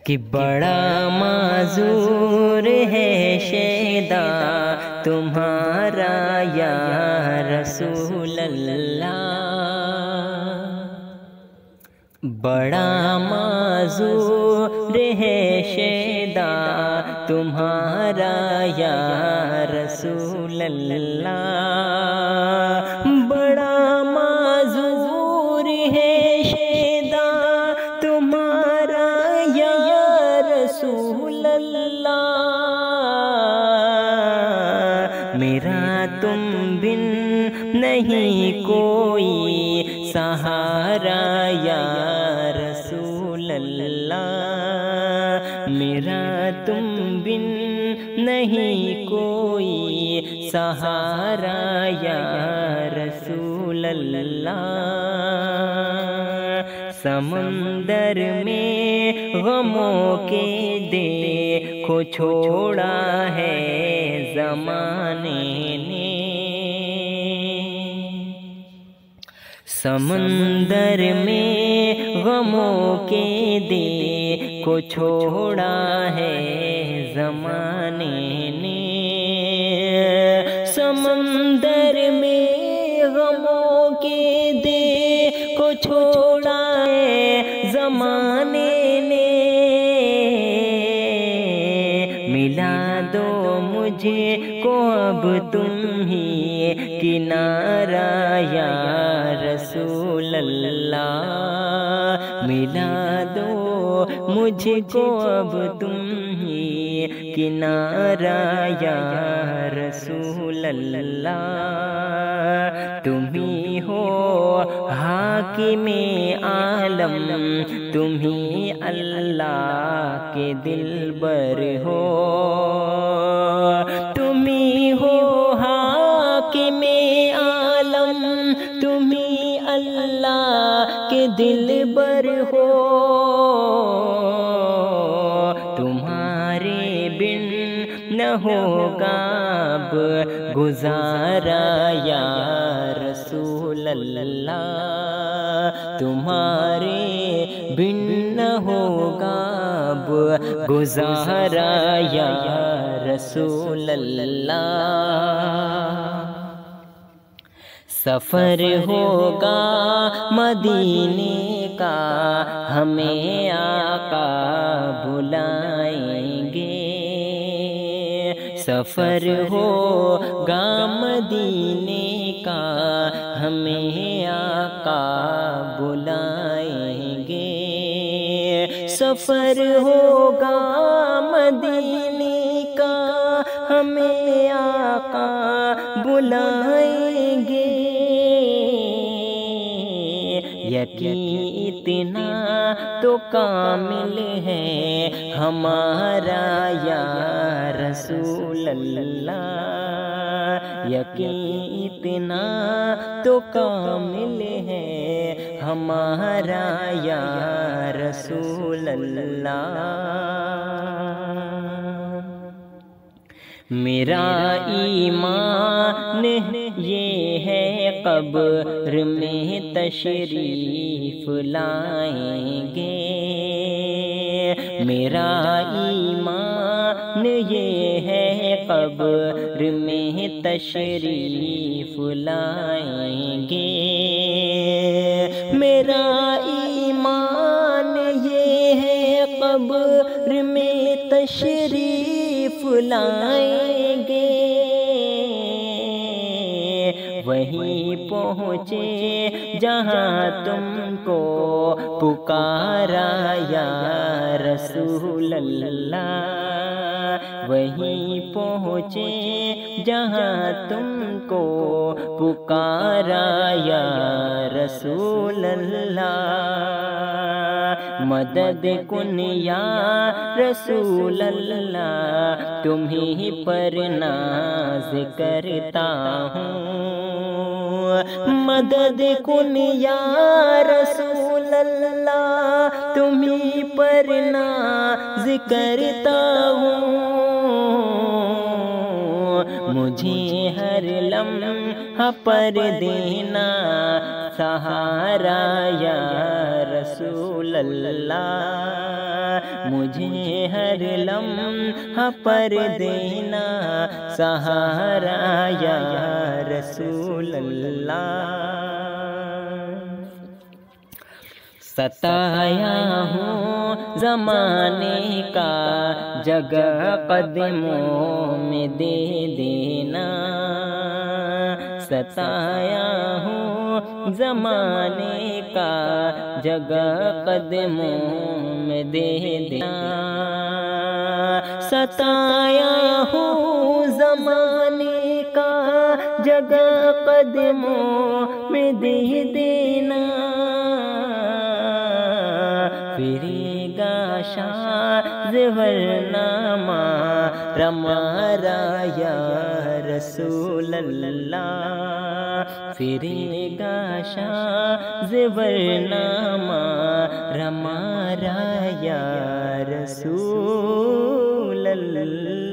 کہ بڑا معذور ہے شیدا تمہارا یا رسول اللہ، بڑا معذور ہے شیدا تمہارا یا رسول اللہ، بڑا معذور ہے شیدا تمہارا یا رسول اللہ، میرا تم بن نہیں کوئی سہارا یا رسول اللہ، میرا تم بن نہیں کوئی سہارا یا رسول اللہ، سمندر میں غموں کے دیکھو چھوڑا ہے زمانے نے، سمندر میں غموں کے دیکھو چھوڑا ہے زمانے نے، سمندر میں غموں کے دیکھو چھوڑا ہے زمانے نے، ملا دو مجھے کو اب تم ہی کنارہ یا رسول اللہ، ملا دو مجھ کو اب تم ہی کنارہ یا رسول اللہ، تم ہی ہو حاکم عالم، تم ہی اللہ کے دلبر ہو، تم ہی ہو حاکم عالم، تم ہی اللہ کے دلبر ہو، تمہارے بن نہ ہوگا اب گزارا یا رسول اللہ، تمہارے بن نہ ہوگا اب گزارا یا رسول اللہ، سفر ہوگا مدینے کا ہمیں آقا بلائیں گے، سفر ہوگا مدینے کا ہمیں آقا بلائیں گے، سفر ہوگا مدینے کا ہمیں آقا بلائیں گے، یقین اتنا تو کامل ہے ہمارا یا رسول اللہ، یقین اتنا تو کامل ہے ہمارا یا رسول اللہ، میرا ایمان یہ ہے قبر میں تشریف لائیں گے، میرا ایمان یہ ہے قبر میں تشریف لائیں گے، میرا ایمان یہ ہے قبر میں تشریف لائیں گے، وہیں پہنچے جہاں تم کو پکارا یا رسول اللہ، وہیں پہنچے جہاں تم کو پکارا یا رسول اللہ، مدد کن یا رسول اللہ، تمہیں پر ناز کرتا ہوں، مدد کن یا رسول اللہ، تمہیں پر ناز کرتا ہوں، مجھے ہر لمحہ پر دینا سہارا یا رسول اللہ، مجھے ہر لمحہ پر دینا سہارا یا رسول اللہ۔ ستایا ہوں زمانے کا جگہ قدموں میں دے دینا، ستایا ہوں زمانے کا جگہ قدموں میں دے دینا، ستایا ہوں زمانے کا جگہ قدموں میں دے دینا، پھرے گا شاذ ورنامہ رمارا یا رسول اللہ، پھرے گا شاذ ورنامہ رمارا یا رسول اللہ۔